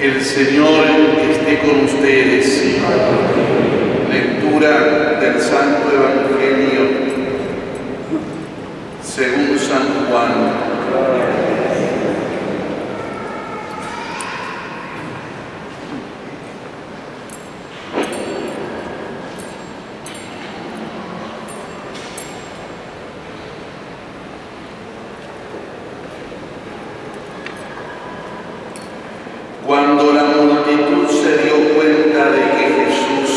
El Señor esté con ustedes. Lectura del Santo Evangelio según San Juan. Cuando la multitud se dio cuenta de que Jesús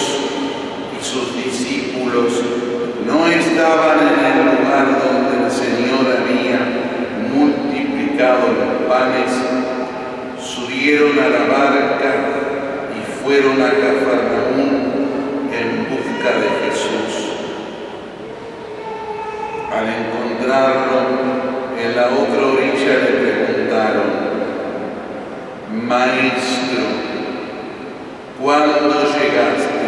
y sus discípulos no estaban en el lugar donde el Señor había multiplicado los panes, subieron a la barca y fueron a Cafarnaúm en busca de Jesús. Al encontrarlo en la otra orilla le preguntaron: Maestro, ¿cuándo llegaste?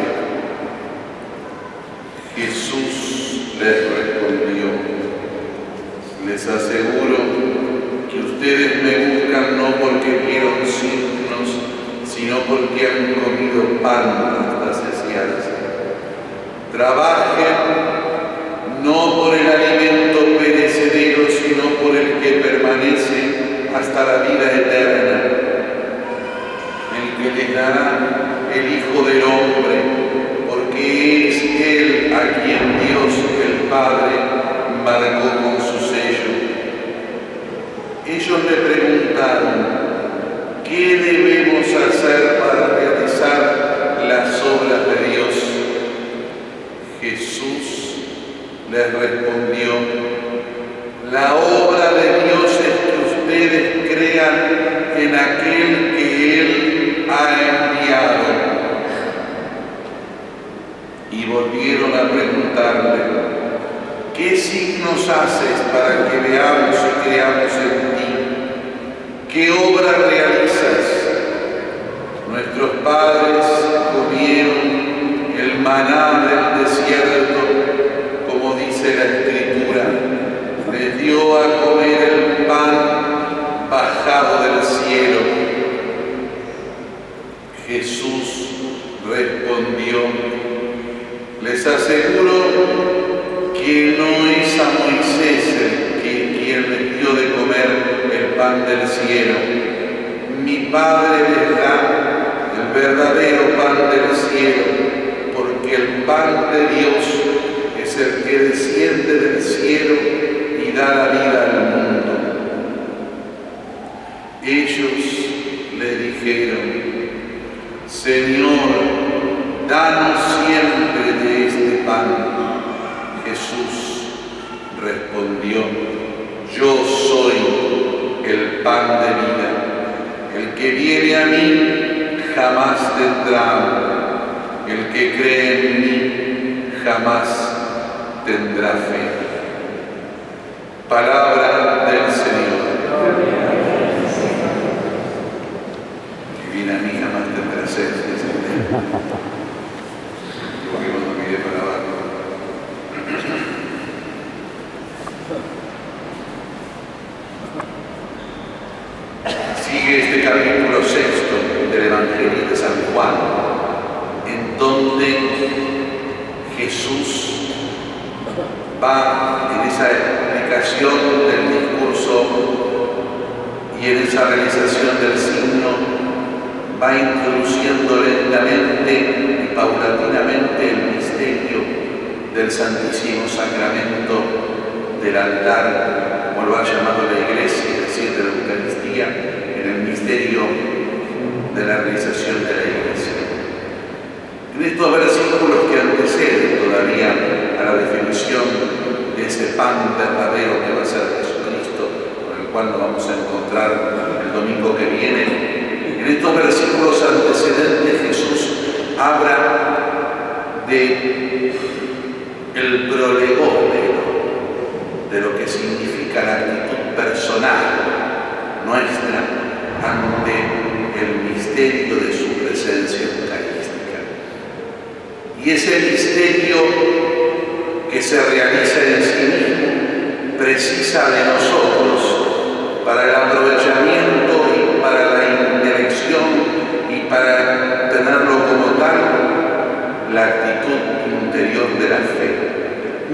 Jesús les respondió: les aseguro que ustedes me buscan no porque vieron signos, sino porque han comido pan hasta saciarse. Trabajen no por el alimento perecedero, sino por el que permanece hasta la vida eterna, que les dará el Hijo del Hombre, porque es Él a quien Dios el Padre marcó con su sello. Ellos le preguntaron: ¿qué debemos hacer para realizar las obras de Dios? Jesús les respondió: la obra de Dios es que ustedes crean en aquel que Él ha enviado. Y volvieron a preguntarle: ¿qué signos haces para que veamos y creamos en ti? ¿Qué obra realizas? Nuestros padres comieron el maná del desierto, como dice la Escritura. Les dio a comer el pan bajado del cielo. Jesús respondió: les aseguro que no es a Moisés quien les dio de comer el pan del cielo. Mi Padre les da el verdadero pan del cielo, porque el pan de Dios es el que desciende del cielo y da la vida al mundo. Ellos le dijeron: Señor, danos siempre de este pan. Jesús respondió: yo soy el pan de vida. El que viene a mí jamás tendrá hambre. El que cree en mí jamás tendrá fe. Palabra del Señor. Que viene a mí jamás tendrá sed. Porque cuando miré para abajo. Sigue este capítulo 6 del Evangelio de San Juan, en donde Jesús va en esa explicación del discurso y en esa realización del signo, va introduciendo lentamente y paulatinamente el misterio del Santísimo Sacramento del altar, como lo ha llamado la Iglesia, es decir, de la Eucaristía, en el misterio de la realización de la Iglesia. En estos versículos que anteceden todavía a la definición de ese pan verdadero que va a ser Jesucristo, con el cual nos vamos a encontrar el domingo que viene, en estos versículos antecedentes Jesús habla de el prolegómeno, de lo que significa la actitud personal nuestra ante el misterio de su presencia eucarística. Y ese misterio que se realiza en sí mismo precisa de nosotros para el aprovechamiento y para la interacción interior de la fe.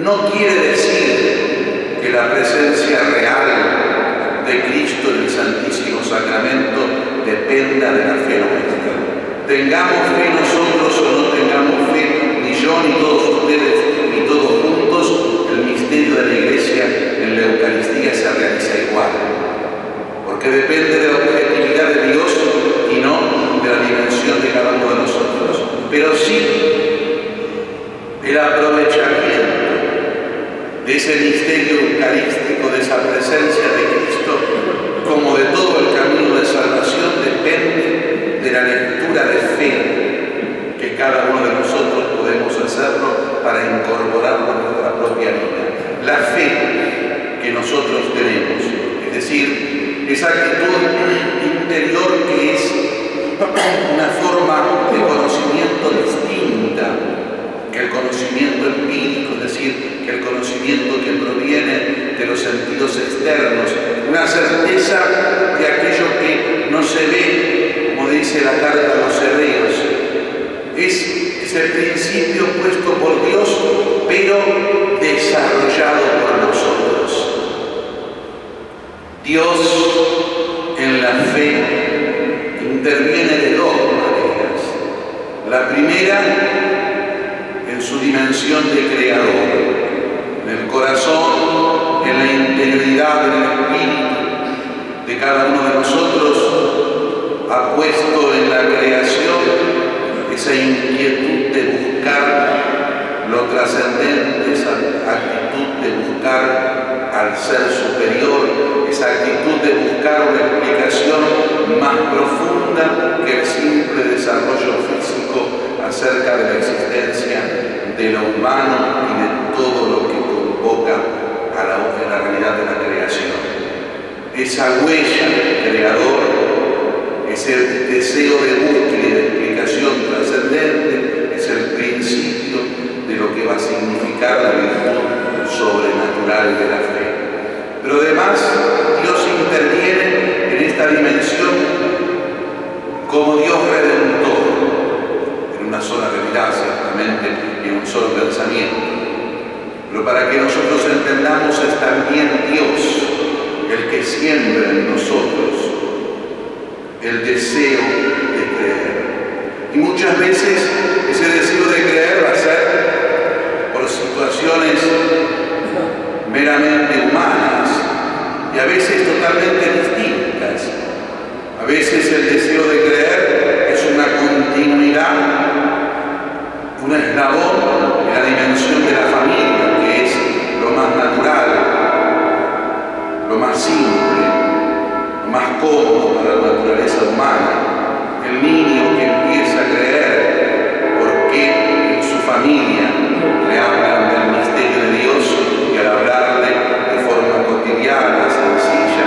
No quiere decir que la presencia real de Cristo en el Santísimo Sacramento dependa de la fe nuestra. Tengamos fe nosotros o no tengamos fe, ni yo, ni todos ustedes, ni todos juntos, el misterio de la Iglesia en la Eucaristía se realiza igual. Porque depende de la objetividad de Dios y no de la dimensión de cada uno de nosotros. Pero sí el aprovechamiento de ese misterio eucarístico, de esa presencia de Cristo, como de todo el camino de salvación, depende de la lectura de fe que cada uno de nosotros podemos hacerlo para incorporarlo a nuestra propia vida. La fe que nosotros tenemos, es decir, esa actitud interior que es una forma de conocimiento distinta que el conocimiento empírico, es decir, que el conocimiento que proviene de los sentidos externos, una certeza de aquello que no se ve, como dice la carta a los Hebreos, es el principio puesto por Dios, pero desarrollado por nosotros. Dios en la fe interviene de dos maneras. La primera, en su dimensión de creador, en el corazón, en la interioridad del espíritu de cada uno de nosotros, ha puesto en la creación esa inquietud de buscar lo trascendente, esa actitud de buscar al ser superior, esa actitud de buscar una explicación más profunda que el simple desarrollo físico acerca de la existencia de lo humano y de todo lo que convoca a la realidad de la creación. Esa huella del creador, ese deseo de búsqueda y de explicación trascendente, es el principio de lo que va a significar la virtud sobrenatural de la fe. Pero además, Dios interviene en esta dimensión como Dios redentor, en una sola realidad, ciertamente, y en un solo pensamiento. Pero para que nosotros entendamos, es también Dios el que siembra en nosotros el deseo de creer. Y muchas veces ese deseo de creer va a ser por situaciones meramente humanas y a veces totalmente distintas. A veces el deseo de creer es una continuidad, un eslabón en la dimensión de la familia, que es lo más natural, lo más simple, lo más cómodo para la naturaleza humana. El niño que empieza a creer porque en su familia le hablan del misterio de Dios y al hablarle de forma cotidiana, sencilla,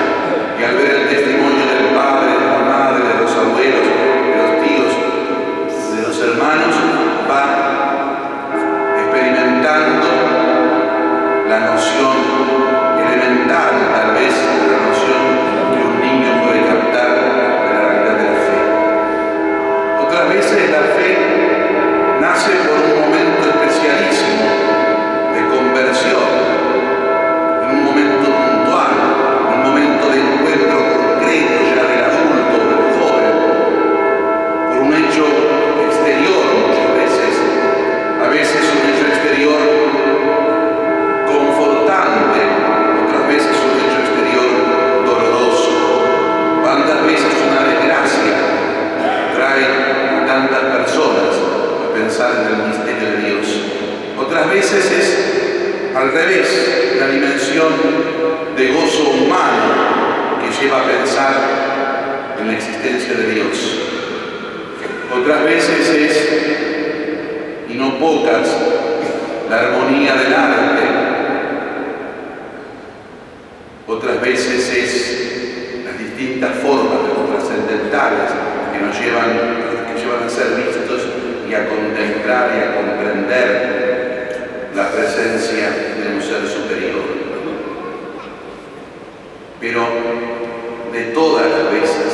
y al ver el testimonio del padre, de la madre, de los abuelos, de los tíos, de los hermanos, va experimentando la noción elemental, tal vez la noción que un niño puede captar de la realidad de la fe. Otras veces la fe nace por un momento especialísimo de conversión, en un momento puntual, un momento de encuentro concreto ya del adulto, del joven, por un hecho exterior muchas veces, a veces un hecho exterior confortante, otras veces un hecho exterior doloroso. ¿Cuántas veces una desgracia trae a tantas personas a pensar en el misterio de Dios? Otras veces es al revés, la dimensión de gozo humano que lleva a pensar en la existencia de Dios. Otras veces es, y no pocas, la armonía del arte. Otras veces es las distintas formas de los trascendentales que nos llevan a ser vistos y a contemplar y a comprender la presencia de un ser superior. Pero de todas las veces,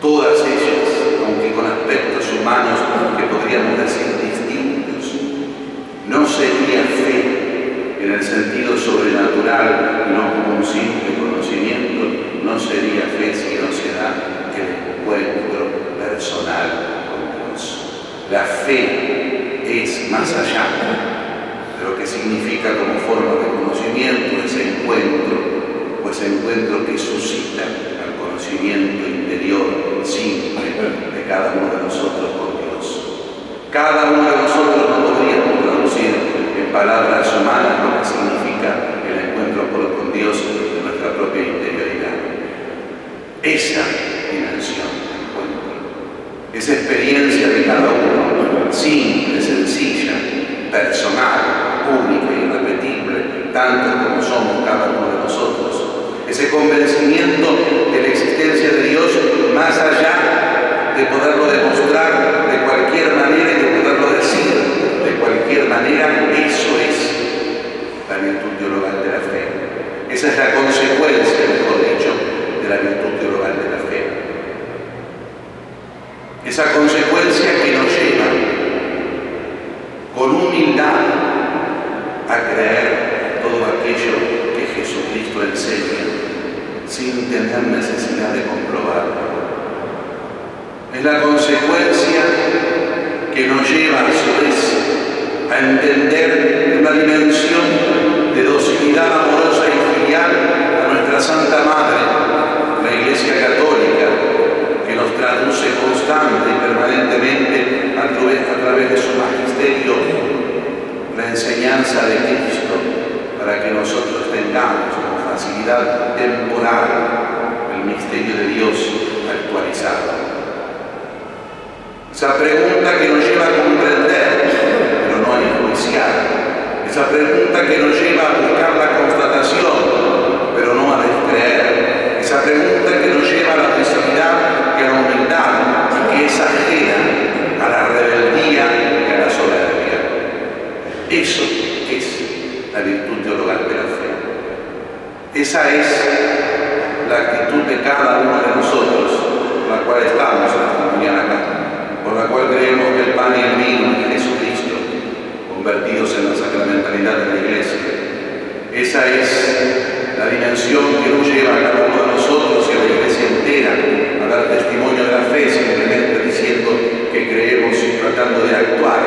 todas ellas, aunque con aspectos humanos que podríamos decir distintos, sería fe en el sentido sobrenatural, no como un simple conocimiento, no sería fe si no se da el encuentro personal con Dios. La fe es más allá de lo que significa como forma de conocimiento ese encuentro, pues encuentro que suscita al conocimiento interior simple de cada uno de nosotros con Dios. Cada uno de nosotros no podríamos traducir en palabras humanas lo que significa el encuentro con Dios en nuestra propia interioridad. Esa dimensión de encuentro, esa experiencia de cada uno, simple, sencilla, personal, única y irrepetible, tanto como somos cada uno de nosotros. Ese convencimiento de la existencia de Dios más allá de poderlo demostrar de cualquier manera y de poderlo decir de cualquier manera, eso es la virtud teologal de la fe. Esa es la consecuencia, mejor dicho, de la virtud teologal de la fe. Esa consecuencia que nos lleva con humildad a creer todo aquello que Jesucristo enseña sin tener necesidad de comprobarlo. Es la consecuencia que nos lleva a su vez a entender una dimensión de docilidad amorosa y filial a nuestra Santa Madre, la Iglesia Católica, que nos traduce constante y permanentemente a través de su magisterio la enseñanza de Cristo, para que nosotros tengamos con facilidad temporal el misterio de Dios actualizado. Esa pregunta que nos lleva a comprender, pero no a enjuiciar. Esa pregunta que nos lleva a buscar la constatación, pero no a descreer. Esa pregunta que nos lleva a la docilidad y a la humildad, y que es ajena a la rebeldía y a la soberbia. Eso es la virtud teologal de la fe. Esa es la actitud de cada uno de nosotros, por la cual estamos esta mañana acá, por la cual creemos que el pan y el vino es Jesucristo, convertidos en la sacramentalidad de la Iglesia. Esa es la dimensión que nos lleva a cada uno de nosotros y a la Iglesia entera a dar testimonio de la fe, simplemente diciendo que creemos y tratando de actuar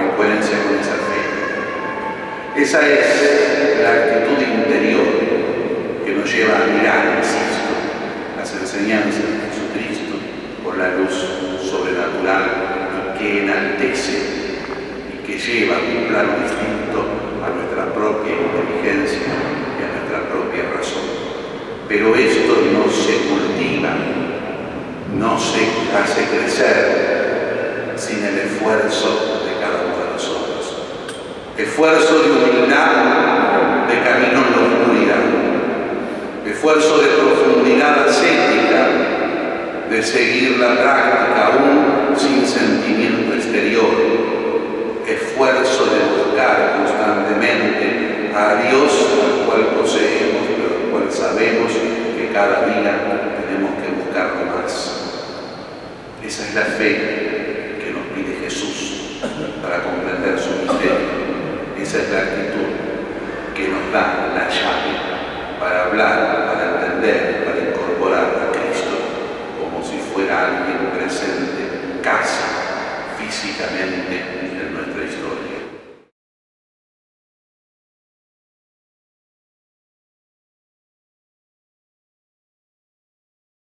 en coherencia con esa fe. Esa es la actitud interior que nos lleva a mirar, insisto, las enseñanzas de Jesucristo por la luz sobrenatural y que enaltece y que lleva a un plano distinto a nuestra propia inteligencia y a nuestra propia razón. Pero esto no se cultiva, no se hace crecer sin el esfuerzo de cada uno de nosotros. Esfuerzo de humildad, de camino en la oscuridad. Esfuerzo de profundidad ascética, de seguir la práctica aún sin sentimiento exterior. Esfuerzo de buscar constantemente a Dios, al cual poseemos, pero al cual sabemos que cada día tenemos que buscarlo más. Esa es la fe que nos pide Jesús para comprender su misterio. Esa es la actitud que nos da la llave para hablar, para entender, para incorporar a Cristo como si fuera alguien presente casi físicamente en nuestra historia.